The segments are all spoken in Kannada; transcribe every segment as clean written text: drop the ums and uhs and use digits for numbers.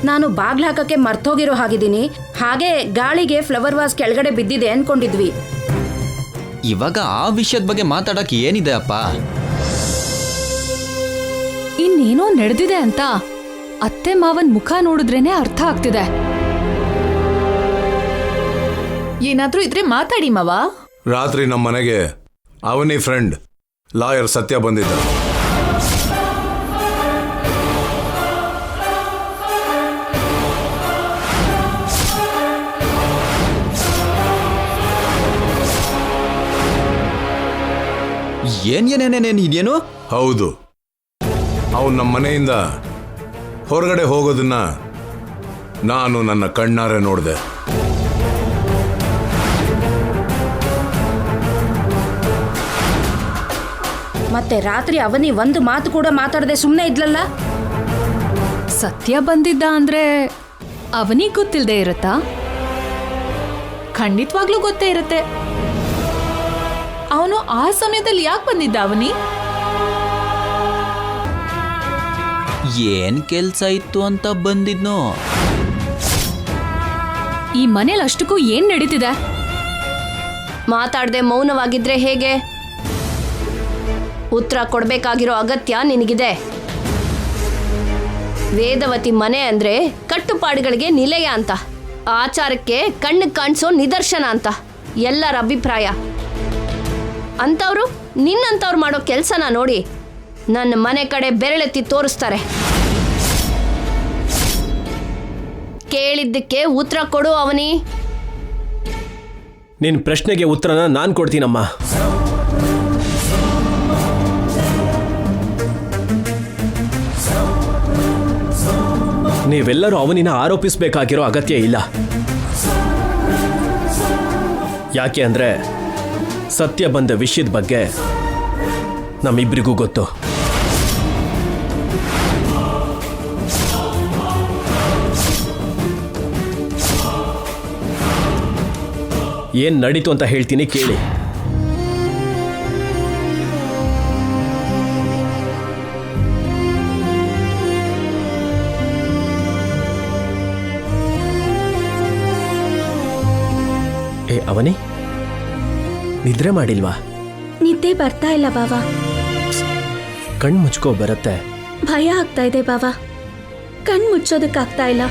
ನಾನು ಬಾಗ್ಲು ಹಾಕಕ್ಕೆ ಮರ್ತೋಗಿರೋ ಹಾಗಿದ್ದೀನಿ. ಹಾಗೆ ಗಾಳಿಗೆ ಫ್ಲವರ್ ವಾಸ್ ಕೆಳಗಡೆ ಬಿದ್ದಿದೆ ಅನ್ಕೊಂಡಿದ್ವಿ. ಇವಾಗ ಆ ವಿಷಯದ ಬಗ್ಗೆ ಮಾತಾಡಕ್ಕೆ ಏನಿದೆ ಅಪ್ಪ? ಇನ್ನೇನೋ ನಡೆದಿದೆ ಅಂತ ಅತ್ತೆ ಮಾವನ್ ಮುಖ ನೋಡಿದ್ರೇನೆ ಅರ್ಥ ಆಗ್ತಿದೆ. ಏನಾದ್ರೂ ಇದ್ರೆ ಮಾತಾಡಿ ಮಾವ. ರಾತ್ರಿ ನಮ್ಮ ಮನೆಗೆ ಅವನಿ ಫ್ರೆಂಡ್ ಲಾಯರ್ ಸತ್ಯ ಬಂದಿದ್ದ. ಇದೇನು? ಹೌದು, ಅವನು ನಮ್ಮ ಮನೆಯಿಂದ ಹೊರಗಡೆ ಹೋಗೋದನ್ನ ನಾನು ನನ್ನ ಕಣ್ಣಾರೆ ನೋಡಿದೆ. ಮತ್ತೆ ರಾತ್ರಿ ಅವನಿ ಒಂದು ಮಾತು ಕೂಡ ಮಾತಾಡದೆ ಸುಮ್ಮನೆ ಇದ್ಲಲ್ಲ. ಸತ್ಯ ಬಂದಿದ್ದ ಅಂದ್ರೆ ಅವನಿಗೆ ಗೊತ್ತಿಲ್ಲದೆ ಇರುತ್ತಾ? ಖಂಡಿತವಾಗ್ಲೂ ಗೊತ್ತೇ ಇರುತ್ತೆ. ಅವನು ಆ ಸಮಯದಲ್ಲಿ ಯಾಕೆ ಬಂದಿದ್ದ ಅವನಿ? ಏನ್ ಕೆಲ್ಸ ಇತ್ತು ಅಂತ ಬಂದಿದ್ನೋ? ಈ ಮನೇಲಿ ಅಷ್ಟಕ್ಕೂ ಏನ್ ನಡೀತಿದೆ? ಮಾತಾಡದೆ ಮೌನವಾಗಿದ್ರೆ ಹೇಗೆ? ಉತ್ತರ ಕೊಡ್ಬೇಕಾಗಿರೋ ಅಗತ್ಯ ನಿನಗಿದೆ. ವೇದವತಿ ಮನೆ ಅಂದ್ರೆ ಕಟ್ಟುಪಾಡುಗಳಿಗೆ ನಿಲಯ ಅಂತ, ಆಚಾರಕ್ಕೆ ಕಣ್ಣು ಕಾಣಿಸೋ ನಿದರ್ಶನ ಅಂತ ಎಲ್ಲರ ಅಭಿಪ್ರಾಯ. ಅಂತವ್ರು ನಿನ್ನಂತವ್ರು ಮಾಡೋ ಕೆಲಸನ ನೋಡಿ ನನ್ನ ಮನೆ ಕಡೆ ಬೆರಳೆತ್ತಿ ತೋರಿಸ್ತಾರೆ. ಕೇಳಿದ್ದಕ್ಕೆ ಉತ್ತರ ಕೊಡು ಅವನಿ. ನಿನ್ನ ಪ್ರಶ್ನೆಗೆ ಉತ್ತರನ ನಾನು ಕೊಡ್ತೀನಮ್ಮ. ನೀವೆಲ್ಲರೂ ಅವನಿನ ಆರೋಪಿಸಬೇಕಾಗಿರೋ ಅಗತ್ಯ ಇಲ್ಲ. ಯಾಕೆ ಅಂದ್ರೆ ಸತ್ಯ ಬಂದ ವಿಷಯದ ಬಗ್ಗೆ ನಮ್ಮಿಬ್ಬರಿಗೂ ಗೊತ್ತು. ಏನ್ ನಡೀತು ಅಂತ ಹೇಳ್ತೀನಿ ಕೇಳಿ. ಅವನಿ, ನಿದ್ರೆ ಮಾಡಿಲ್ವಾ? ನಿದ್ದೆ ಬರ್ತಾ ಇಲ್ಲ ಬಾವ. ಕಣ್ ಮುಚ್ಕೋ ಬರುತ್ತೆ. ಭಯ ಆಗ್ತಾ ಇದೆ ಬಾವ, ಕಣ್ ಮುಚ್ಚೋದಕ್ಕಾಗ್ತಾ ಇಲ್ಲ.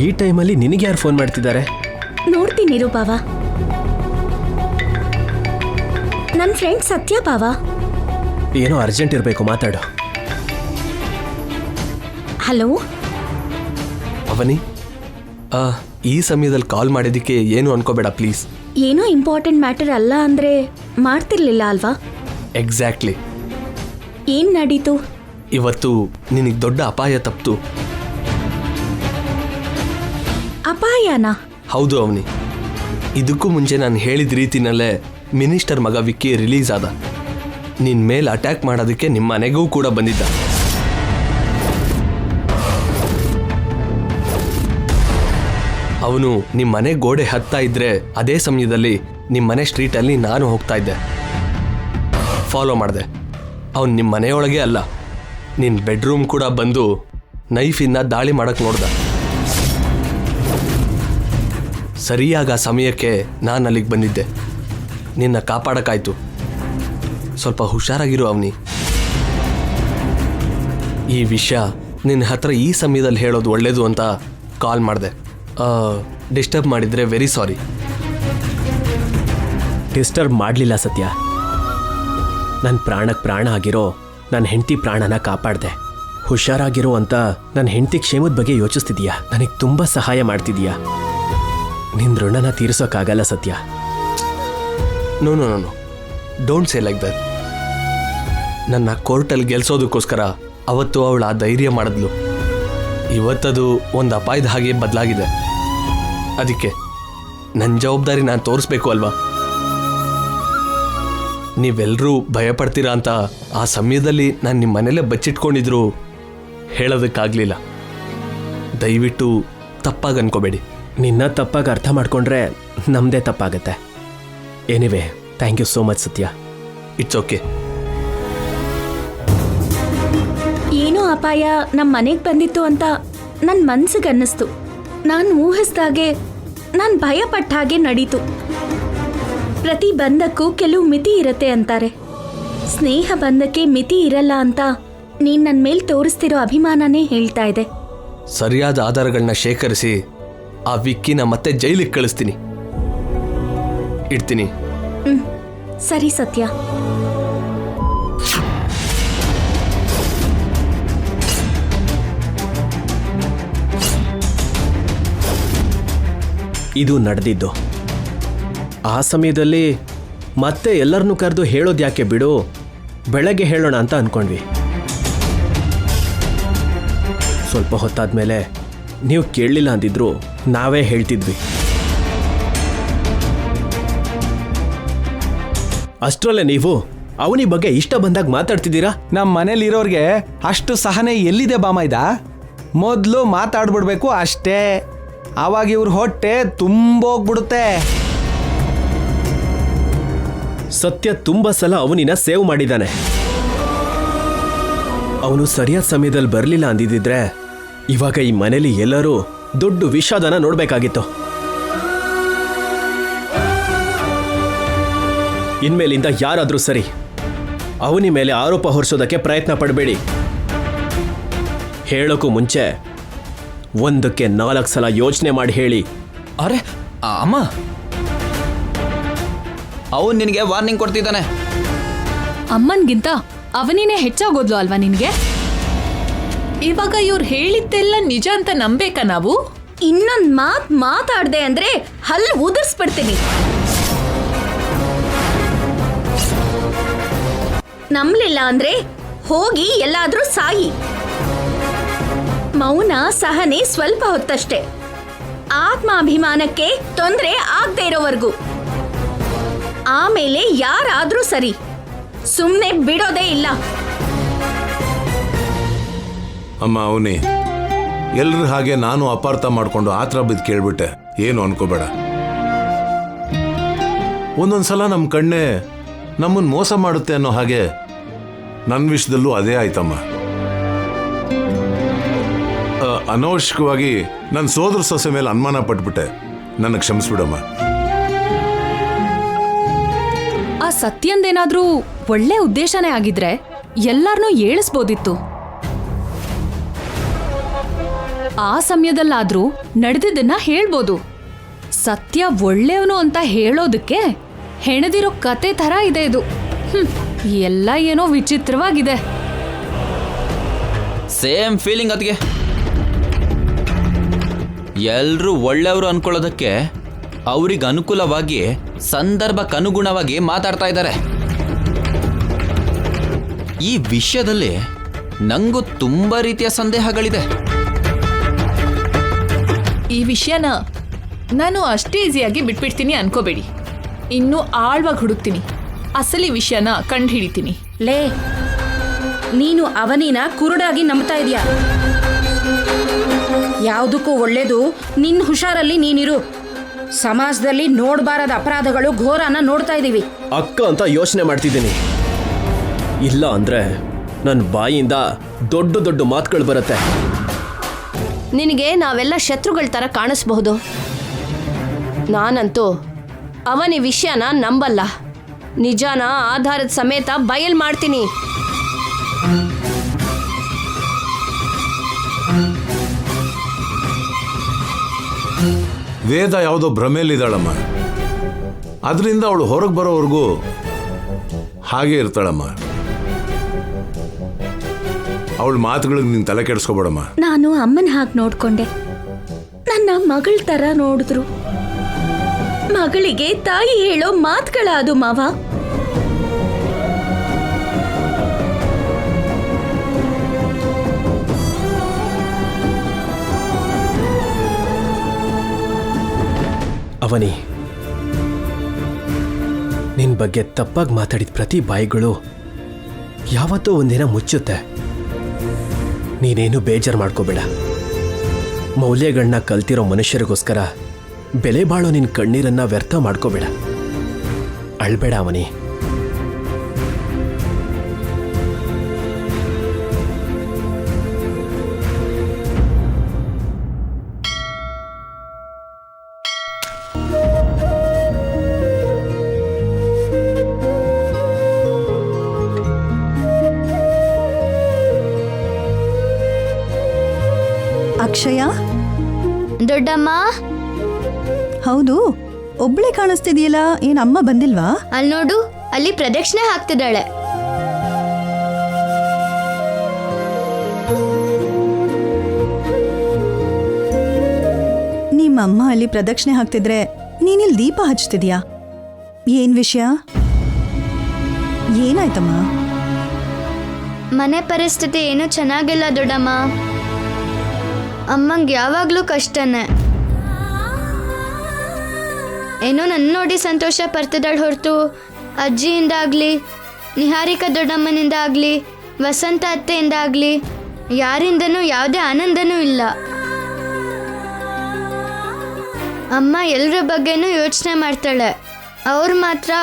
ಈ ಟೈಮಲ್ಲಿ ನಿನಗೆ ಯಾರು ಫೋನ್ ಮಾಡ್ತಿದ್ದಾರೆ? ನೋಡ್ತೀನಿರು ಬಾವ. ನನ್ನ ಫ್ರೆಂಡ್ ಸತ್ಯ ಬಾವ. ಏನೋ ಅರ್ಜೆಂಟ್ ಇರಬೇಕು, ಮಾತಾಡು. ಹಲೋ ಅವನಿ, ಈ ಸಮಯದಲ್ಲಿ ಕಾಲ್ ಮಾಡಿದ್ದಕ್ಕೆ ಏನು ಅನ್ಕೋಬೇಡ ಪ್ಲೀಸ್. ಏನೋ ಇಂಪಾರ್ಟೆಂಟ್ ಮ್ಯಾಟರ್ ಅಲ್ಲ ಅಂದ್ರೆ ಮಾಡ್ತಿರ್ಲಿಲ್ಲ ಅಲ್ವಾ? ಎಕ್ಸಾಕ್ಟ್ಲಿ. ಏನ್ ನಡೀತು? ಇವತ್ತು ನಿನಗೆ ದೊಡ್ಡ ಅಪಾಯ ತಪ್ಪಿತು. ಅಪಾಯನಾ? ಹೌದು ಅವನಿ. ಇದಕ್ಕೂ ಮುಂಚೆ ನಾನು ಹೇಳಿದ ರೀತಿನಲ್ಲೇ ಮಿನಿಸ್ಟರ್ ಮಗ ವಿಕ್ಕಿ ರಿಲೀಸ್ ಆದ. ನಿನ್ನ ಮೇಲೆ ಅಟ್ಯಾಕ್ ಮಾಡೋದಕ್ಕೆ ನಿಮ್ಮ ಮನೆಗೂ ಕೂಡ ಬಂದಿದ್ದ. ಅವನು ನಿಮ್ಮ ಮನೆ ಗೋಡೆ ಹತ್ತಾ ಇದ್ರೆ ಅದೇ ಸಮಯದಲ್ಲಿ ನಿಮ್ಮ ಮನೆ ಸ್ಟ್ರೀಟಲ್ಲಿ ನಾನು ಹೋಗ್ತಾ ಇದ್ದೆ. ಫಾಲೋ ಮಾಡಿದೆ. ಅವನು ನಿಮ್ಮ ಮನೆಯೊಳಗೆ ಅಲ್ಲ, ನಿನ್ನ ಬೆಡ್ರೂಮ್ ಕೂಡ ಬಂದು ನೈಫಿಂದ ದಾಳಿ ಮಾಡಕ್ಕೆ ನೋಡ್ದ. ಸರಿಯಾದ ಸಮಯಕ್ಕೆ ನಾನು ಅಲ್ಲಿಗೆ ಬಂದಿದ್ದೆ. ನಿನ್ನ ಕಾಪಾಡಕ್ಕಾಯ್ತು. ಸ್ವಲ್ಪ ಹುಷಾರಾಗಿರು ಅವನಿ. ಈ ವಿಷಯ ನಿನ್ನ ಹತ್ರ ಈ ಸಮಯದಲ್ಲಿ ಹೇಳೋದು ಒಳ್ಳೇದು ಅಂತ ಕಾಲ್ ಮಾಡಿದೆ. ಡಿಸ್ಟರ್ಬ್ ಮಾಡಿದರೆ ವೆರಿ ಸಾರಿ. ಡಿಸ್ಟರ್ಬ್ ಮಾಡಲಿಲ್ಲ ಸತ್ಯ. ನನ್ನ ಪ್ರಾಣಕ್ಕೆ ಪ್ರಾಣ ಆಗಿರೋ ನನ್ನ ಹೆಂಡತಿ ಪ್ರಾಣನ ಕಾಪಾಡಿದೆ. ಹುಷಾರಾಗಿರೋ ಅಂತ ನನ್ನ ಹೆಂಡತಿ ಕ್ಷೇಮದ ಬಗ್ಗೆ ಯೋಚಿಸ್ತಿದೀಯಾ. ನನಗೆ ತುಂಬ ಸಹಾಯ ಮಾಡ್ತಿದೀಯಾ. ನಿನ್ನ ಋಣನ ತೀರಿಸೋಕ್ಕಾಗಲ್ಲ ಸತ್ಯ. No no no don't say like that. ನನ್ನ ಕೋರ್ಟಲ್ಲಿ ಗೆಲ್ಸೋದಕ್ಕೋಸ್ಕರ ಅವತ್ತು ಅವಳು ಆ ಧೈರ್ಯ ಮಾಡಿದ್ಲು. ಇವತ್ತದು ಒಂದು ಅಪಾಯದ ಹಾಗೆ ಬದಲಾಗಿದೆ. ಅದಕ್ಕೆ ನನ್ನ ಜವಾಬ್ದಾರಿ ನಾನು ತೋರಿಸ್ಬೇಕು ಅಲ್ವಾ? ನೀವೆಲ್ಲರೂ ಭಯಪಡ್ತೀರಾ ಅಂತ ಆ ಸಮಯದಲ್ಲಿ ನಾನು ನಿಮ್ಮ ಮನೇಲೇ ಬಚ್ಚಿಟ್ಕೊಂಡಿದ್ರು ಹೇಳೋದಕ್ಕಾಗಲಿಲ್ಲ. ದಯವಿಟ್ಟು ತಪ್ಪಾಗಿ ಅನ್ಕೋಬೇಡಿ. ನಿನ್ನ ತಪ್ಪಾಗಿ ಅರ್ಥ ಮಾಡ್ಕೊಂಡ್ರೆ ನಮ್ಮದೇ ತಪ್ಪಾಗತ್ತೆ. Anyway thank you so much Satya. It's okay. ಏನೋ ಅಪಾಯ ನಮ್ಮ ಮನೆಗೆ ಬಂದಿತ್ತು ಅಂತ ನನ್ನ ಮನ್ಸಿಗೆ ಅನ್ನಿಸ್ತು. ನಾನು ಊಹಿಸ್ದಾಗೆ ನಾನು ಭಯಪಟ್ಟ ಹಾಗೆ ನಡೀತು. ಪ್ರತಿ ಬಂಧಕ್ಕೂ ಕೆಲವು ಮಿತಿ ಇರತ್ತೆ ಅಂತಾರೆ. ಸ್ನೇಹ ಬಂಧಕ್ಕೆ ಮಿತಿ ಇರಲ್ಲ ಅಂತ ನೀನ್ ನನ್ನ ಮೇಲೆ ತೋರಿಸ್ತಿರೋ ಅಭಿಮಾನನೇ ಹೇಳ್ತಾ ಇದೆ. ಸರಿಯಾದ ಆಧಾರಗಳನ್ನ ಶೇಖರಿಸಿ ಆ ವಿಕ್ಕಿನ ಮತ್ತೆ ಜೈಲಿಗೆ ಕಳಿಸ್ತೀನಿ. ಇಡ್ತೀನಿ. ಸರಿ ಸತ್ಯ. ಇದು ನಡೆದಿದ್ದು. ಆ ಸಮಯದಲ್ಲಿ ಮತ್ತೆ ಎಲ್ಲರನ್ನೂ ಕರೆದು ಹೇಳೋದು ಯಾಕೆ ಬಿಡು, ಬೆಳಗ್ಗೆ ಹೇಳೋಣ ಅಂತ ಅನ್ಕೊಂಡ್ವಿ. ಸ್ವಲ್ಪ ಹೊತ್ತಾದ್ಮೇಲೆ ನೀವು ಕೇಳಲಿಲ್ಲ ಅಂದಿದ್ರು ನಾವೇ ಹೇಳ್ತಿದ್ವಿ. ಅಷ್ಟರಲ್ಲೇ ನೀವು ಅವನಿ ಬಗ್ಗೆ ಇಷ್ಟ ಬಂದಾಗ ಮಾತಾಡ್ತಿದ್ದೀರಾ. ನಮ್ಮ ಮನೇಲಿರೋರ್ಗೆ ಅಷ್ಟು ಸಹನೆ ಎಲ್ಲಿದೆ ಬಾಮೈದ? ಮೊದಲು ಮಾತಾಡ್ಬಿಡ್ಬೇಕು ಅಷ್ಟೇ, ಆವಾಗ ಇವ್ರ ಹೊಟ್ಟೆ ತುಂಬೋಗ್ಬಿಡುತ್ತೆ. ಸತ್ಯ ತುಂಬ ಸಲ ಅವನಿನ ಸೇವ್ ಮಾಡಿದ್ದಾನೆ. ಅವನು ಸರಿಯಾದ ಸಮಯದಲ್ಲಿ ಬರಲಿಲ್ಲ ಅಂದಿದ್ದಿದ್ರೆ ಇವಾಗ ಈ ಮನೇಲಿ ಎಲ್ಲರೂ ದೊಡ್ಡ ವಿಷಾದನ ನೋಡ್ಬೇಕಾಗಿತ್ತು. ಇನ್ಮೇಲಿಂದ ಯಾರಾದ್ರೂ ಸರಿ ಅವನಿ ಮೇಲೆ ಆರೋಪ ಹೊರಿಸೋದಕ್ಕೆ ಪ್ರಯತ್ನ ಪಡಬೇಡಿ. ಹೇಳೋಕ್ಕೂ ಮುಂಚೆ 1ಕ್ಕೆ 4 ಸಲ ಯೋಚನೆ ಮಾಡಿ ಹೇಳಿ. ಅರೆ ಅಮ್ಮ, ಅವನು ನಿನಗೆ ವಾರ್ನಿಂಗ್ ಕೊಡ್ತಿದ್ದಾನೆ. ಅಮ್ಮನ್ಗಿಂತ ಅವನಿನೇ ಹೆಚ್ಚಾಗೋದ್ಲು ಅಲ್ವಾ ನಿನ್ಗೆ? ಇವಾಗ ಇವ್ರು ಹೇಳಿದ್ದೆಲ್ಲ ನಿಜ ಅಂತ ನಂಬೇಕಾ ನಾವು? ಇನ್ನೊಂದ್ ಮಾತಾಡ್ದೆ ಅಂದ್ರೆ ಹಲ್ಲು ಉದುರ್ಸ್ಬಿಡ್ತೀನಿ. ನಂಬಲಿಲ್ಲ ಅಂದ್ರೆ ಹೋಗಿ ಎಲ್ಲಾದ್ರೂ ಸಾಯಿ. ಮೌನ ಸಹನೆ ಸ್ವಲ್ಪ ಹೊತ್ತಷ್ಟೇ, ಆತ್ಮಾಭಿಮಾನಕ್ಕೆ ತೊಂದರೆ ಆಗದೆ ಇರೋವರೆಗೂ. ಆಮೇಲೆ ಯಾರಾದ್ರೂ ಸರಿ, ಸುಮ್ಮನೆ ಬಿಡೋದೇ ಇಲ್ಲ. ಅಮ್ಮ ಅವನಿ, ಎಲ್ರ ಹಾಗೆ ನಾನು ಅಪಾರ್ಥ ಮಾಡ್ಕೊಂಡು ಆತ್ರ ಬಿದ್ದು ಕೇಳ್ಬಿಟ್ಟೆ. ಏನು ಅನ್ಕೋಬೇಡ. ಒಂದೊಂದ್ಸಲ ನಮ್ಮ ಕಣ್ಣೆ ನಮ್ಮನ್ನು ಮೋಸ ಮಾಡುತ್ತೆ ಅನ್ನೋ ಹಾಗೆ ನನ್ನ ವಿಷಯದಲ್ಲೂ ಅದೇ ಆಯ್ತಮ್ಮ. ಅನವಶ್ಯಕವಾಗಿ ನನ್ನ ಸೋದರ ಸೊಸೆ ಮೇಲೆ ಅನುಮಾನ ಪಟ್ಬಿಟ್ಟೆ. ನನಗೆ ಕ್ಷಮಿಸ್ಬಿಡಮ್ಮ. ಆ ಸತ್ಯಂದೇನಾದ್ರೂ ಒಳ್ಳೆ ಉದ್ದೇಶನೇ ಆಗಿದ್ರೆ ಎಲ್ಲಾರನ್ನೂ ಏಳಿಸ್ಬೋದಿತ್ತು. ಆ ಸಮಯದಲ್ಲಾದ್ರೂ ನಡೆದಿದ್ದನ್ನ ಹೇಳ್ಬೋದು. ಸತ್ಯ ಒಳ್ಳೆಯವನು ಅಂತ ಹೇಳೋದಕ್ಕೆ ಹೆಣದಿರೋ ಕತೆ ಥರ ಇದೆ ಇದು. ಎಲ್ಲ ಏನೋ ವಿಚಿತ್ರವಾಗಿದೆ. ಸೇಮ್ ಫೀಲಿಂಗ್ ಅದಕ್ಕೆ. ಎಲ್ರೂ ಒಳ್ಳೆಯವರು ಅನ್ಕೊಳ್ಳೋದಕ್ಕೆ ಅವ್ರಿಗೆ ಅನುಕೂಲವಾಗಿ ಸಂದರ್ಭಕ್ಕನುಗುಣವಾಗಿ ಮಾತಾಡ್ತಾ ಇದ್ದಾರೆ. ಈ ವಿಷಯದಲ್ಲಿ ನಂಗೂ ತುಂಬಾ ರೀತಿಯ ಸಂದೇಹಗಳಿದೆ. ಈ ವಿಷಯನ ನಾನು ಅಷ್ಟೇ ಈಸಿಯಾಗಿ ಬಿಟ್ಬಿಡ್ತೀನಿ ಅನ್ಕೋಬೇಡಿ. ಇನ್ನೂ ಆಳ್ವಾಗಿ ಹುಡುಕ್ತೀನಿ, ಅಸಲಿ ವಿಷಯನ ಕಂಡು ಹಿಡಿತೀನಿ. ಲೇ, ನೀನು ಅವನಿನ ಕುರುಡಾಗಿ ನಂಬ್ತಾ ಇದೀಯ. ಯಾವುದಕ್ಕೂ ಒಳ್ಳೇದು ನಿನ್ನ ಹುಷಾರಲ್ಲಿ ನೀನಿರು. ಸಮಾಜದಲ್ಲಿ ನೋಡಬಾರದ ಅಪರಾಧಗಳು ಘೋರನ ನೋಡ್ತಾ ಇದ್ದೀವಿ. ಅಕ್ಕ ಅಂತ ಯೋಚನೆ ಮಾಡ್ತಿದ್ದೀನಿ. ಇಲ್ಲ ಅಂದ್ರೆ ನನ್ನ ಬಾಯಿಯಿಂದ ದೊಡ್ಡ ದೊಡ್ಡ ಮಾತುಗಳು ಬರುತ್ತೆ. ನಿನಗೆ ನಾವೆಲ್ಲ ಶತ್ರುಗಳ ಥರ ಕಾಣಿಸ್ಬಹುದು. ನಾನಂತೂ ಅವನಿ ವಿಷಯನ ನಂಬಲ್ಲ. ನಿಜಾನ ಆಧಾರದ ಸಮೇತ ಬಯಲ್ ಮಾಡ್ತೀನಿ. ವೇದ ಯಾವುದೋ ಭ್ರಮೆಯಲ್ಲಿದ್ದಾಳಮ್ಮ. ಅದರಿಂದ ಅವಳು ಹೊರಗೆ ಬರೋವರೆಗೂ ಹಾಗೆ ಇರ್ತಾಳಮ್ಮ. ಅವಳ ಮಾತುಗಳಿಗೆ ನೀನು ತಲೆ ಕೆಡಿಸ್ಕೋಬೇಡಮ್ಮ. ನಾನು ಅಮ್ಮನ ಹಾಗೆ ನೋಡ್ಕೊಂಡೆ. ನನ್ನ ಮಗಳ ತರ ನೋಡಿದ್ರು. ಮಗಳಿಗೆ ತಾಯಿ ಹೇಳೋ ಮಾತುಗಳಾದು ಮಾವ. ಅವನಿ, ನಿನ್ ಬಗ್ಗೆ ತಪ್ಪಾಗಿ ಮಾತಾಡಿದ ಪ್ರತಿ ಬಾಯಿಗಳು ಯಾವತ್ತೋ ಒಂದಿನ ಮುಚ್ಚುತ್ತೆ. ನೀನೇನು ಬೇಜಾರು ಮಾಡ್ಕೋಬೇಡ. ಮೌಲ್ಯಗಳನ್ನ ಕಲ್ತಿರೋ ಮನುಷ್ಯರಿಗೋಸ್ಕರ ಬೆಲೆ ಬಾಳೋ ನಿನ್ ಕಣ್ಣೀರನ್ನ ವ್ಯರ್ಥ ಮಾಡ್ಕೋಬೇಡ. ಅಳ್ಬೇಡ ಅವನಿ. ಅಕ್ಷಯ, ದೊಡ್ಡಮ್ಮ, ಹೌದು, ಒಬ್ಳೆ ಕಾಣಿಸ್ತಿದೆಯಲ್ಲ, ಏನ್ ಅಮ್ಮ ಬಂದಿಲ್ವಾ? ಅಲ್ಲಿ ನೋಡು, ಅಲ್ಲಿ ಪ್ರದಕ್ಷಿಣೆ ಹಾಕ್ತಿದ್ದಾಳೆ. ನಿಮ್ಮಮ್ಮ ಅಲ್ಲಿ ಪ್ರದಕ್ಷಿಣೆ ಹಾಕ್ತಿದ್ರೆ ನೀನಿಲ್ ದೀಪ ಹಚ್ತಿದ್ಯಾ? ಏನ್ ವಿಷಯ? ಏನಾಯ್ತಮ್ಮ? ಮನೆ ಪರಿಸ್ಥಿತಿ ಏನೂ ಚೆನ್ನಾಗಿಲ್ಲ ದೊಡ್ಡಮ್ಮ. ಅಮ್ಮಂಗೆ ಯಾವಾಗಲೂ ಕಷ್ಟನೇ. ಏನೋ ನನ್ನ ನೋಡಿ ಸಂತೋಷ ಪಡ್ತಿದ್ದಾಳೆ ಹೊರತು ಅಜ್ಜಿಯಿಂದಾಗಲಿ, ನಿಹಾರಿಕಾ ದೊಡ್ಡಮ್ಮನಿಂದ ಆಗಲಿ, ವಸಂತ ಅತ್ತೆಯಿಂದ ಆಗಲಿ ಯಾರಿಂದನೂ ಯಾವುದೇ ಆನಂದನೂ ಇಲ್ಲ. ಅಮ್ಮ ಎಲ್ಲರ ಬಗ್ಗೆನೂ ಯೋಚನೆ ಮಾಡ್ತಾಳೆ. ಅವ್ರು ಮಾತ್ರ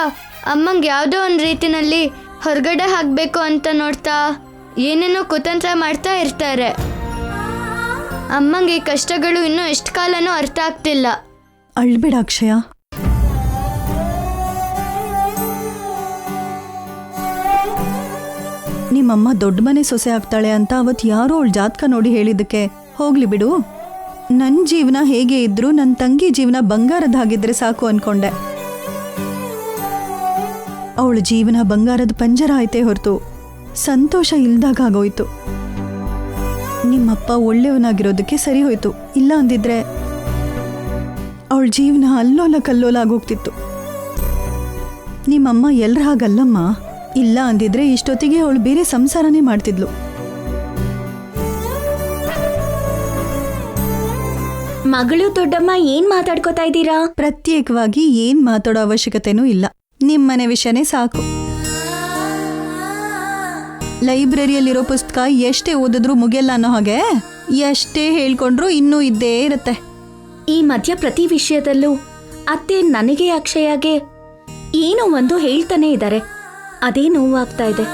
ಅಮ್ಮಂಗೆ ಯಾವುದೋ ಒಂದು ರೀತಿನಲ್ಲಿ ಹೊರಗಡೆ ಹಾಕಬೇಕು ಅಂತ ನೋಡ್ತಾ ಏನೇನೋ ಕುತಂತ್ರ ಮಾಡ್ತಾ ಇರ್ತಾರೆ. ಅಮ್ಮಂಗೆ ಈ ಕಷ್ಟಗಳು ಇನ್ನೂ ಎಷ್ಟು ಕಾಲನೂ ಅರ್ಥ ಆಗ್ತಿಲ್ಲ. ಅಳ್ಬೇಡ ಅಕ್ಷಯ. ನಿಮ್ಮಮ್ಮ ದೊಡ್ಡ ಮನೆ ಸೊಸೆ ಆಗ್ತಾಳೆ ಅಂತ ಅವತ್ತು ಯಾರೋ ಅವಳ ಜಾತಕ ನೋಡಿ ಹೇಳಿದ್ದಕ್ಕೆ ಹೋಗ್ಲಿ ಬಿಡು. ನನ್ನ ಜೀವನ ಹೇಗೆ ಇದ್ರೂ ನನ್ನ ತಂಗಿ ಜೀವನ ಬಂಗಾರದಾಗಿದ್ರೆ ಸಾಕು ಅನ್ಕೊಂಡೆ. ಅವಳ ಜೀವನ ಬಂಗಾರದ ಪಂಜರ ಆಯ್ತೇ ಹೊರತು ಸಂತೋಷ ಇಲ್ದಾಗೋಯ್ತು. ನಿಮ್ಮಪ್ಪ ಒಳ್ಳೆಯವನಾಗಿರೋದಕ್ಕೆ ಸರಿ ಹೋಯ್ತು, ಇಲ್ಲ ಅಂದಿದ್ರೆ ಅವಳ ಜೀವನ ಅಲ್ಲೋಲ ಕಲ್ಲೋಲ ಆಗೋಗ್ತಿತ್ತು. ನಿಮ್ಮಮ್ಮ ಎಲ್ರ ಹಾಗಲ್ಲಮ್ಮ, ಇಲ್ಲ ಅಂದಿದ್ರೆ ಇಷ್ಟೊತ್ತಿಗೆ ಅವಳು ಬೇರೆ ಸಂಸಾರನೇ ಮಾಡ್ತಿದ್ಲು. ಮಗಳು ದೊಡ್ಡಮ್ಮ ಏನ್ ಮಾತಾಡ್ಕೋತಾ ಇದ್ದೀರಾ? ಪ್ರತ್ಯೇಕವಾಗಿ ಏನ್ ಮಾತಾಡೋ ಅವಶ್ಯಕತೆನೂ ಇಲ್ಲ, ನಿಮ್ಮನೆ ವಿಷಯನೇ ಸಾಕು. ಲೈಬ್ರರಿಯಲ್ಲಿರೋ ಪುಸ್ತಕ ಎಷ್ಟೇ ಓದಿದ್ರು ಮುಗಿಯಲ್ಲ ಅನ್ನೋ ಹಾಗೆ ಎಷ್ಟೇ ಹೇಳ್ಕೊಂಡ್ರು ಇನ್ನೂ ಇದ್ದೇ ಇರುತ್ತೆ. ಈ ಮಧ್ಯ ಪ್ರತಿ ವಿಷಯದಲ್ಲೂ ಅತ್ತೆ ನನಗೆ ಅಕ್ಷಯಾಗೆ ಏನೋ ಒಂದು ಹೇಳ್ತಾನೆ ಇದ್ದಾರೆ. ಅದೇ ನೋವಾಗ್ತಾ ಇದೆ.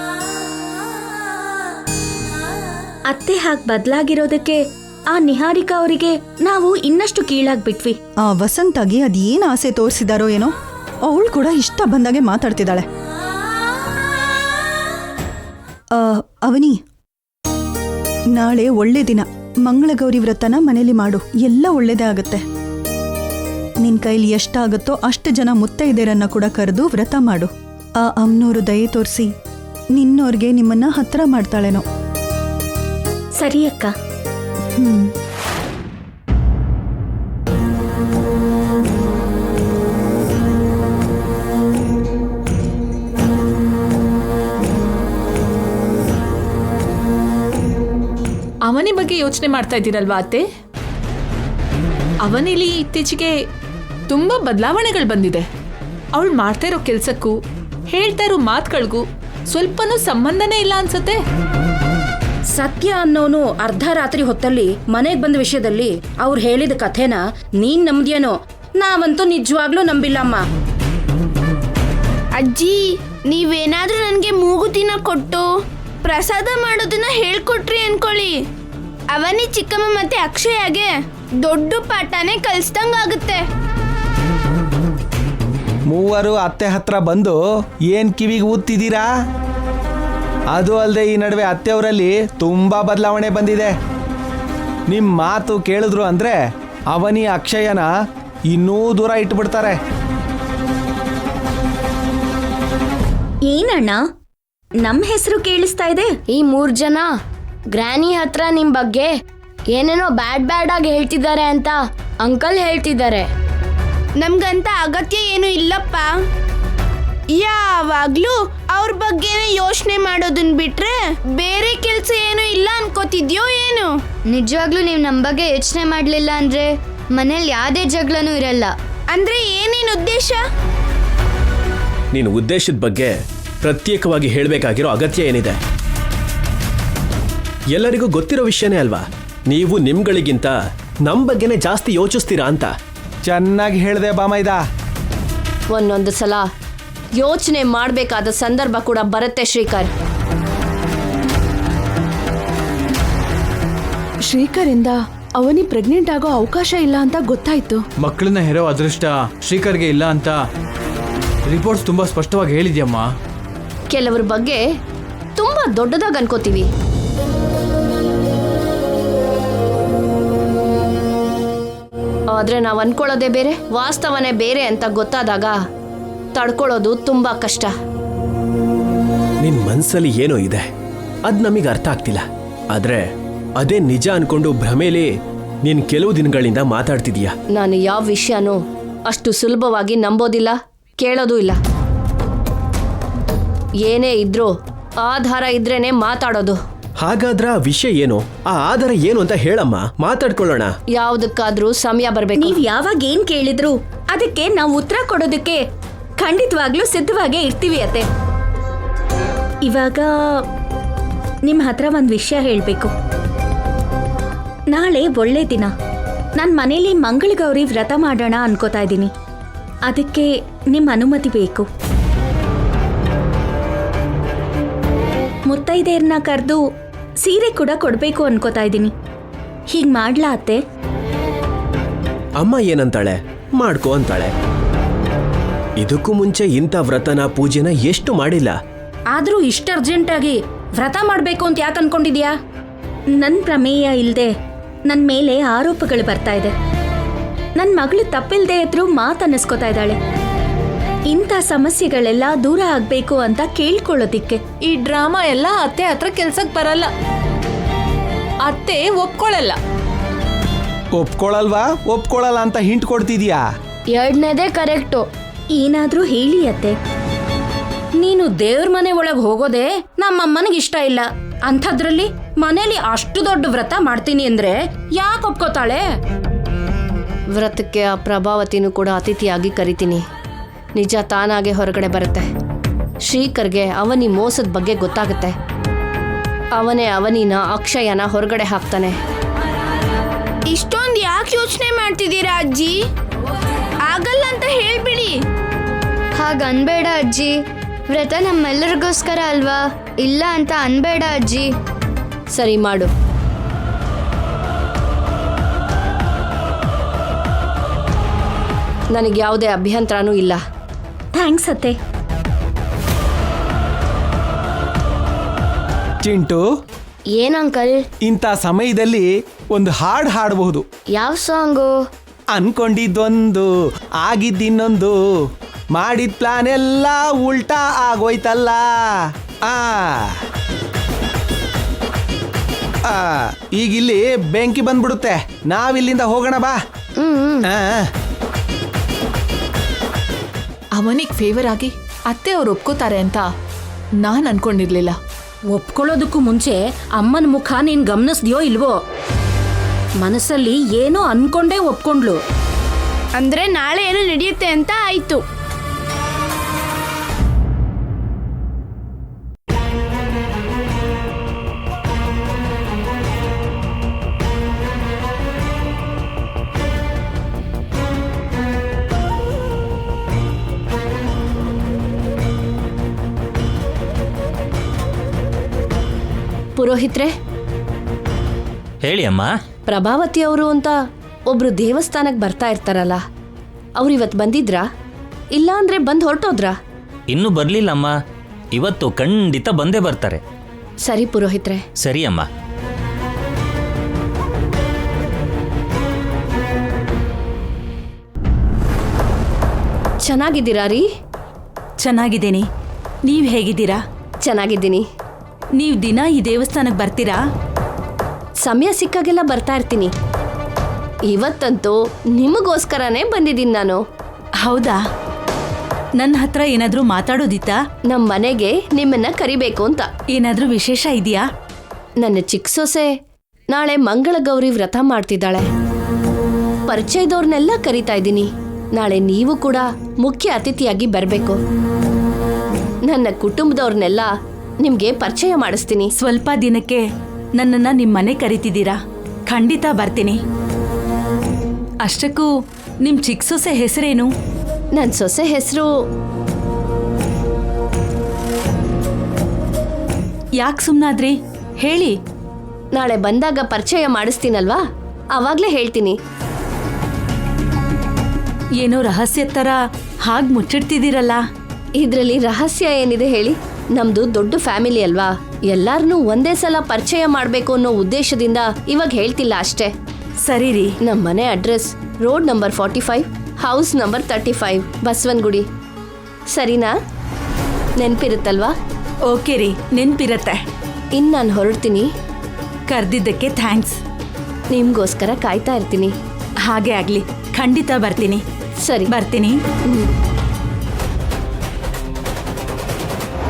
ಅತ್ತೆ ಹಾಗೆ ಬದಲಾಗಿರೋದಕ್ಕೆ ಆ ನಿಹಾರಿಕಾ ಅವರಿಗೆ ನಾವು ಇನ್ನಷ್ಟು ಕೀಳಾಗ್ಬಿಟ್ವಿ. ಆ ವಸಂತಾಗಿ ಅದೇನು ಆಸೆ ತೋರಿಸಿದಾರೋ ಏನೋ, ಅವಳು ಕೂಡ ಇಷ್ಟ ಬಂದಾಗೆ ಮಾತಾಡ್ತಿದ್ದಾಳೆ. ಅವನಿ, ನಾಳೆ ಒಳ್ಳೆ ದಿನ, ಮಂಗಳಗೌರಿ ವ್ರತನ ಮನೇಲಿ ಮಾಡು, ಎಲ್ಲ ಒಳ್ಳೇದೇ ಆಗತ್ತೆ. ನಿನ್ ಕೈಲಿ ಎಷ್ಟಾಗತ್ತೋ ಅಷ್ಟು ಜನ ಮುತ್ತೈದೆಯರನ್ನ ಕೂಡ ಕರೆದು ವ್ರತ ಮಾಡು. ಆ ಅಮ್ಮನೋರು ದಯೆ ತೋರಿಸಿ ನಿನ್ನೋರ್ಗೆ ನಿಮ್ಮನ್ನ ಹತ್ರ ಮಾಡ್ತಾಳೇನೋ. ಸರಿ ಅಕ್ಕ. ಅವನಿ ಬಗ್ಗೆ ಯೋಚನೆ ಮಾಡ್ತಾ ಇದ್ದೀರಲ್ವಾ ಅತ್ತೆ? ಅವನಿಲಿ ಇತ್ತೀಚೆಗೆ ತುಂಬ ಬದಲಾವಣೆಗಳು ಬಂದಿದೆ. ಅವಳು ಮಾಡ್ತಾ ಇರೋ ಕೆಲಸಕ್ಕೂ ಹೇಳ್ತಾ ಇರೋ ಮಾತುಗಳಿಗೂ ಸ್ವಲ್ಪನೂ ಸಂಬಂಧನೇ ಇಲ್ಲ ಅನ್ಸತ್ತೆ. ಸತ್ಯ ಅನ್ನೋನು ಅರ್ಧ ರಾತ್ರಿ ಹೊತ್ತಲ್ಲಿ ಮನೆಗೆ ಬಂದ ವಿಷಯದಲ್ಲಿ ಅವ್ರು ಹೇಳಿದ ಕಥೆನ ನೀನ್ ನಂಬ್ದ್ಯೇನೋ? ನಾವಂತೂ ನಿಜವಾಗ್ಲೂ ನಂಬಿಲ್ಲಮ್ಮ. ಅಜ್ಜಿ, ನೀವೇನಾದ್ರೂ ನನಗೆ ಮೂಗುತಿನ ಕೊಟ್ಟು ಪ್ರಸಾದ ಮಾಡೋದನ್ನ ಹೇಳ್ಕೊಟ್ರಿ ಅನ್ಕೊಳ್ಳಿ, ಅವನಿ ಚಿಕ್ಕಮ್ಮ ಮತ್ತೆ ಅಕ್ಷಯಾಗೆ ದೊಡ್ಡ ಪಾಠನೇ ಕಲಿಸ್ದಂಗಾಗುತ್ತೆ. ಮೂವರು ಅತ್ತೆ ಹತ್ರ ಬಂದು ಏನ್ ಕಿವಿಗೆ ಊದ್ತಿದ್ದೀರಾ? ಅದು ಅಲ್ಲದೆ ಈ ನಡುವೆ ಅತ್ತೆಯವರಲ್ಲಿ ತುಂಬಾ ಬದಲಾವಣೆ ಬಂದಿದೆ. ನಿಮ್ಮ ಮಾತು ಕೇಳಿದ್ರು ಅಂದ್ರೆ ಅವನಿ ಅಕ್ಷಯನ ಇನ್ನೂ ದೂರ ಇಟ್ಬಿಡ್ತಾರೆ. ಏನಣ್ಣ ನಮ್ ಹೆಸರು ಕೇಳಿಸ್ತಾ ಇದೆ? ಈ 3 ಜನ ಗ್ರಾನಿ ಹತ್ರ ನಿಮ್ ಬಗ್ಗೆ ಏನೇನೋ ಬ್ಯಾಡ್ ಆಗಿ ಹೇಳ್ತಿದ್ದಾರೆ ಅಂತ ಅಂಕಲ್ ಹೇಳ್ತಿದ್ದಾರೆ. ನಮ್ಗಂತ ಅಗತ್ಯ ಏನು ಇಲ್ಲಪ್ಪ. ಯಾವಾಗ್ಲೂ ಅವ್ರ ಬಗ್ಗೆನೇ ಯೋಚನೆ ಮಾಡೋದನ್ನ ಬಿಟ್ರೆ ಬೇರೆ ಕೆಲಸ ಏನು ಇಲ್ಲ ಅನ್ಕೋತಿದ್ಯೋ ಏನು? ನಿಜವಾಗ್ಲೂ ನೀವು ನಮ್ಮ ಬಗ್ಗೆ ಯೋಚನೆ ಮಾಡ್ಲಿಲ್ಲ ಅಂದ್ರೆ ಮನೇಲಿ ಯಾವುದೇ ಜಗಳನೂ ಇರಲ್ಲ. ಅಂದ್ರೆ ಏನೇನು ಉದ್ದೇಶ? ನೀನು ಉದ್ದೇಶದ ಬಗ್ಗೆ ಪ್ರತ್ಯೇಕವಾಗಿ ಹೇಳಬೇಕಾಗಿರೋ ಅಗತ್ಯ ಏನಿದೆ? ಎಲ್ಲರಿಗೂ ಗೊತ್ತಿರೋ ವಿಷಯನೇ ಅಲ್ವಾ. ನೀವು ನಿಮ್ಗಳಿಗಿಂತ ನಮ್ಮ ಬಗ್ಗೆನೇ ಜಾಸ್ತಿ ಯೋಚಿಸ್ತೀರಾ ಅಂತ. ಚೆನ್ನಾಗಿ ಹೇಳ್ದೆ ಬಾಮೈದ. ಒಂದೊಂದು ಸಲ ಯೋಚನೆ ಮಾಡಬೇಕಾದ ಸಂದರ್ಭ ಕೂಡ ಬರುತ್ತೆ ಶ್ರೀಕರ್. ಶ್ರೀಕರಿಂದ ಅವನಿ ಪ್ರೆಗ್ನೆಂಟ್ ಆಗೋ ಅವಕಾಶ ಇಲ್ಲ ಅಂತ ಗೊತ್ತಾಯ್ತು. ಮಕ್ಕಳನ್ನ ಹೆರೋ ಅದೃಷ್ಟ ಶ್ರೀಕರ್ಗೆ ಇಲ್ಲ ಅಂತ ರಿಪೋರ್ಟ್ಸ್ ತುಂಬಾ ಸ್ಪಷ್ಟವಾಗಿ ಹೇಳಿದ್ಯಮ್ಮ. ಕೆಲವ್ರ ಬಗ್ಗೆ ತುಂಬಾ ದೊಡ್ಡದಾಗಿ ಅನ್ಕೋತೀವಿ. ಆದ್ರೆ ನಾವು ಅನ್ಕೊಳ್ಳೋದೇ ಬೇರೆ, ವಾಸ್ತವನೇ ಬೇರೆ ಅಂತ ಗೊತ್ತಾದಾಗ ತಡ್ಕೊಳ್ಳೋದು ತುಂಬಾ ಕಷ್ಟ. ನಿನ್ ಮನ್ಸಲ್ಲಿ ಏನೋ ಇದೆ, ಅದ್ ನಮಗೆ ಅರ್ಥ ಆಗ್ತಿಲ್ಲ. ಆದ್ರೆ ಅದೇ ನಿಜ ಅನ್ಕೊಂಡು ಭ್ರಮೇಲಿ ನೀನ್ ಕೆಲವು ದಿನಗಳಿಂದ ಮಾತಾಡ್ತಿದೀಯ. ನಾನು ಯಾವ ವಿಷಯನೂ ಅಷ್ಟು ಸುಲಭವಾಗಿ ನಂಬೋದಿಲ್ಲ, ಕೇಳೋದೂ ಇಲ್ಲ. ಏನೇ ಇದ್ರೂ ಆಧಾರ ಇದ್ರೇನೆ ಮಾತಾಡೋದು. ಹಾಗಾದ್ರ ಆ ವಿಷಯ ಏನು, ಆ ಆಧಾರ ಏನು ಅಂತ ಹೇಳಮ್ಮ, ಮಾತಾಡ್ಕೊಳ್ಳೋಣ. ಯಾವುದಕ್ಕಾದ್ರೂ ಸಮಯ ಬರ್ಬೇಕು. ನೀವ್ ಯಾವಾಗ ಏನ್ ಕೇಳಿದ್ರು ಅದಕ್ಕೆ ನಾವು ಉತ್ತರ ಕೊಡೋದಕ್ಕೆ ಖಂಡಿತವಾಗ್ಲೂ ಸಿದ್ಧವಾಗೇ ಇರ್ತೀವಿ ಅತ್ತೆ. ಇವಾಗ ನಿಮ್ ಹತ್ರ ಒಂದ್ ವಿಷಯ ಹೇಳ್ಬೇಕು. ನಾಳೆ ಒಳ್ಳೆ ದಿನ. ನಾನು ಮನೇಲಿ ಮಂಗಳಗೌರಿ ವ್ರತ ಮಾಡೋಣ ಅನ್ಕೋತಾ ಇದ್ದೀನಿ. ಅದಕ್ಕೆ ನಿಮ್ಮ ಅನುಮತಿ ಬೇಕು. ಮುತ್ತೈದೆಯರ್ನ ಕರೆದು ಸೀರೆ ಕೂಡ ಕೊಡ್ಬೇಕು ಅನ್ಕೋತಾ ಇದ್ದೀನಿ. ಹೀಗ್ ಮಾಡ್ಲಾ ಅತ್ತೆ? ಅಮ್ಮ ಏನಂತಾಳೆ, ಮಾಡ್ಕೋ ಅಂತಾಳೆ. ಇದಕ್ಕೂ ಮುಂಚೆ ಇಂಥ ವ್ರತನ ಪೂಜೆನ ಎಷ್ಟು ಮಾಡಿಲ್ಲ. ಆದ್ರೂ ಇಷ್ಟ ಅರ್ಜೆಂಟಾಗಿ ವ್ರತ ಮಾಡ್ಬೇಕು ಅಂತ ಯಾಕೆ ಅನ್ಕೊಂಡಿದ್ಯಾ? ನನ್ನ ಪ್ರಮೇಯ ಇಲ್ಲದೆ ನನ್ನ ಮೇಲೆ ಆರೋಪಗಳು ಬರ್ತಾ ಇದೆ. ನನ್ನ ಮಗಳು ತಪ್ಪಿಲ್ದೇ ಇದ್ರೂ ಮಾತನ್ನಿಸ್ಕೋತಾ ಇದ್ದಾಳೆ. ಇಂಥ ಸಮಸ್ಯೆಗಳೆಲ್ಲ ದೂರ ಆಗ್ಬೇಕು ಅಂತ ಕೇಳ್ಕೊಳ್ಳೋದಿಕ್ಕೆ. ಈ ಡ್ರಾಮಾ ಎಲ್ಲ ಅತ್ತೆ ಹತ್ರ ಕೆಲ್ಸಕ್ಕೆ ಬರಲ್ಲ. ಅತ್ತೆ ಒಪ್ಕೊಳ್ಳಲ್ಲ. ಒಪ್ಕೊಳಲ್ವಾ ಒಪ್ಕೊಳಲ್ಲ ಅಂತ ಹಿಂಟ್ ಕೊಡ್ತಿದ್ಯಾ? ಎರಡನೇದೇ ಕರೆಕ್ಟು. ಏನಾದ್ರೂ ಹೇಳಿ ಅತ್ತೆ. ನೀನು ದೇವ್ರ ಮನೆ ಒಳಗೆ ಹೋಗೋದೇ ನಮ್ಮಮ್ಮನಿಗೆ ಇಷ್ಟ ಇಲ್ಲ. ಅಂಥದ್ರಲ್ಲಿ ಮನೇಲಿ ಅಷ್ಟು ದೊಡ್ಡ ವ್ರತ ಮಾಡ್ತೀನಿ ಅಂದ್ರೆ ಯಾಕೆ ಒಪ್ಕೋತಾಳೆ? ವ್ರತಕ್ಕೆ ಆ ಪ್ರಭಾವತಿನೂ ಕೂಡ ಅತಿಥಿಯಾಗಿ ಕರಿತೀನಿ. ನಿಜ ತಾನಾಗೆ ಹೊರಗಡೆ ಬರುತ್ತೆ. ಶ್ರೀಕರ್ಗೆ ಅವನಿ ಮೋಸದ ಬಗ್ಗೆ ಗೊತ್ತಾಗುತ್ತೆ. ಅವನೇ ಅವನಿನ ಅಕ್ಷಯನ ಹೊರಗಡೆ ಹಾಕ್ತಾನೆ. ಇಷ್ಟೊಂದು ಯಾಕೆ ಯೋಚನೆ ಮಾಡ್ತಿದ್ದೀರಾ ಅಜ್ಜಿ? ಆಗಲ್ಲ ಅಂತ ಹೇಳ್ಬಿಡಿ. ಹಾಗನ್ಬೇಡ ಅಜ್ಜಿ, ವ್ರತ ನಮ್ಮೆಲ್ಲರಿಗೋಸ್ಕರ ಅಲ್ವಾ, ಇಲ್ಲ ಅಂತ ಅನ್ಬೇಡ ಅಜ್ಜಿ. ಸರಿ ಮಾಡು. ನನಗೆ ಯಾವುದೇ ಅಭ್ಯಂತರನೂ ಇಲ್ಲ. ಥ್ಯಾಂಕ್ಸ್ ಅತ್ತೆ. ಚಿಂಟು, ಏನ್ ಅಂಕಲ್? ಇಂಥ ಸಮಯದಲ್ಲಿ ಒಂದು ಹಾಡು ಹಾಡಬಹುದು. ಯಾವ ಸಾಂಗು? ಅನ್ಕೊಂಡಿದ್ದೊಂದು ಆಗಿದ್ದಿನ್ನೊಂದು, ಮಾಡಿದ ಪ್ಲಾನ್ ಎಲ್ಲ ಉಲ್ಟಾ ಆಗೋಯ್ತಲ್ಲ. ಈಗಿಲ್ಲಿ ಬೆಂಕಿ ಬಂದ್ಬಿಡುತ್ತೆ. ನಾವಿಲ್ಲಿಂದ ಹೋಗೋಣ ಬಾ. ಅವನಿಗೆ ಫೇವರ್ ಆಗಿ ಅತ್ತೆ ಅವ್ರು ಒಪ್ಕೋತಾರೆ ಅಂತ ನಾನು ಅನ್ಕೊಂಡಿರ್ಲಿಲ್ಲ. ಒಪ್ಕೊಳ್ಳೋದಕ್ಕೂ ಮುಂಚೆ ಅಮ್ಮನ ಮುಖ ನೀನ್ ಗಮನಿಸ್ದ್ಯೋ ಇಲ್ವೋ? ಮನಸ್ಸಲ್ಲಿ ಏನೋ ಅನ್ಕೊಂಡೇ ಒಪ್ಕೊಂಡ್ಲು. ಅಂದ್ರೆ ನಾಳೆ ಏನೋ ನಡೆಯುತ್ತೆ ಅಂತ ಆಯ್ತು. ಪುರೋಹಿತ್ರೆ, ಹೇಳಿ ಅಮ್ಮ. ಪ್ರಭಾವತಿ ಅವರು ಅಂತ ಒಬ್ರು ದೇವಸ್ಥಾನಕ್ಕೆ ಬರ್ತಾ ಇರ್ತಾರಲ್ಲ, ಅವ್ರು ಇವತ್ತು ಬಂದಿದ್ರಾ? ಇಲ್ಲ ಅಂದ್ರೆ ಬಂದು ಹೊರಟೋದ್ರಾ? ಇನ್ನೂ ಬರ್ಲಿಲ್ಲಮ್ಮ. ಇವತ್ತು ಖಂಡಿತ ಬಂದೇ ಬರ್ತಾರೆ. ಸರಿ ಪುರೋಹಿತ್ರೆ. ಸರಿ ಅಮ್ಮ. ಚೆನ್ನಾಗಿದ್ದೀರಾ ರೀ? ಚೆನ್ನಾಗಿದ್ದೀನಿ. ನೀವ್ ಹೇಗಿದ್ದೀರಾ? ಚೆನ್ನಾಗಿದ್ದೀನಿ. ನೀವ್ ದಿನ ಈ ದೇವಸ್ಥಾನಕ್ಕೆ ಬರ್ತೀರಾ? ಸಮಯ ಸಿಕ್ಕಾಗೆಲ್ಲ ಬರ್ತಾ ಇರ್ತೀನಿ. ಇವತ್ತಂತೂ ನಿಮಗೋಸ್ಕರನೇ ಬಂದಿದ್ದೀನಿ ನಾನು. ಹೌದಾ? ನನ್ನ ಹತ್ರ ಏನಾದ್ರೂ ಮಾತಾಡೋದಿತ್ತಾ? ನಮ್ಮ ಮನೆಗೆ ನಿಮ್ಮನ್ನ ಕರಿಬೇಕು ಅಂತ. ಏನಾದ್ರೂ ವಿಶೇಷ ಇದೆಯಾ? ನನ್ನ ಚಿಕ್ಕ ಸೊಸೆ ನಾಳೆ ಮಂಗಳಗೌರಿ ವ್ರತ ಮಾಡ್ತಿದ್ದಾಳೆ. ಪರಿಚಯದವ್ರನ್ನೆಲ್ಲ ಕರಿತಾ ಇದ್ದೀನಿ. ನಾಳೆ ನೀವು ಕೂಡ ಮುಖ್ಯ ಅತಿಥಿಯಾಗಿ ಬರಬೇಕು. ನನ್ನ ಕುಟುಂಬದವ್ರನ್ನೆಲ್ಲ ನಿಮ್ಗೆ ಪರಿಚಯ ಮಾಡಿಸ್ತೀನಿ. ಸ್ವಲ್ಪ ದಿನಕ್ಕೆ ನನ್ನನ್ನ ನಿಮ್ಮ ಮನೆ ಕರಿತಿದ್ದೀರಾ? ಖಂಡಿತ ಬರ್ತೀನಿ. ಅಷ್ಟಕ್ಕೂ ನಿಮ್ ಚಿಕ್ಕ ಸೊಸೆ ಹೆಸರೇನು? ನನ್ನ ಸೊಸೆ ಹೆಸರು ಯಾಕೆ ಸುಮ್ನಾದ್ರಿ? ಹೇಳಿ. ನಾಳೆ ಬಂದಾಗ ಪರಿಚಯ ಮಾಡಿಸ್ತೀನಲ್ವಾ, ಅವಾಗ್ಲೇ ಹೇಳ್ತೀನಿ. ಏನೋ ರಹಸ್ಯ ತರ ಹಾಗೆ ಮುಚ್ಚಿಡ್ತಿದ್ದೀರಲ್ಲ. ಇದ್ರಲ್ಲಿ ರಹಸ್ಯ ಏನಿದೆ ಹೇಳಿ? ನಮ್ದು ದೊಡ್ಡ ಫ್ಯಾಮಿಲಿ ಅಲ್ವಾ, ಎಲ್ಲಾರನ್ನೂ ಒಂದೇ ಸಲ ಪರಿಚಯ ಮಾಡ್ಬೇಕು ಅನ್ನೋ ಉದ್ದೇಶದಿಂದ ಇವಾಗ ಹೇಳ್ತಿಲ್ಲ ಅಷ್ಟೇ. ಸರಿ ರೀ. ನಮ್ಮ ಮನೆ address road number 45, house number 35, Basavanagudi. ಸರಿನಾ? ನೆನ್ಪಿರುತ್ತಲ್ವಾ? ಓಕೆ ರೀ, ನೆನ್ಪಿರತ್ತೆ. ಇನ್ನು ನಾನು ಹೊರಡ್ತೀನಿ. ಕರೆದಿದ್ದಕ್ಕೆ ಥ್ಯಾಂಕ್ಸ್. ನಿಮ್ಗೋಸ್ಕರ ಕಾಯ್ತಾ ಇರ್ತೀನಿ. ಹಾಗೆ ಆಗ್ಲಿ, ಖಂಡಿತ ಬರ್ತೀನಿ. ಸರಿ, ಬರ್ತೀನಿ.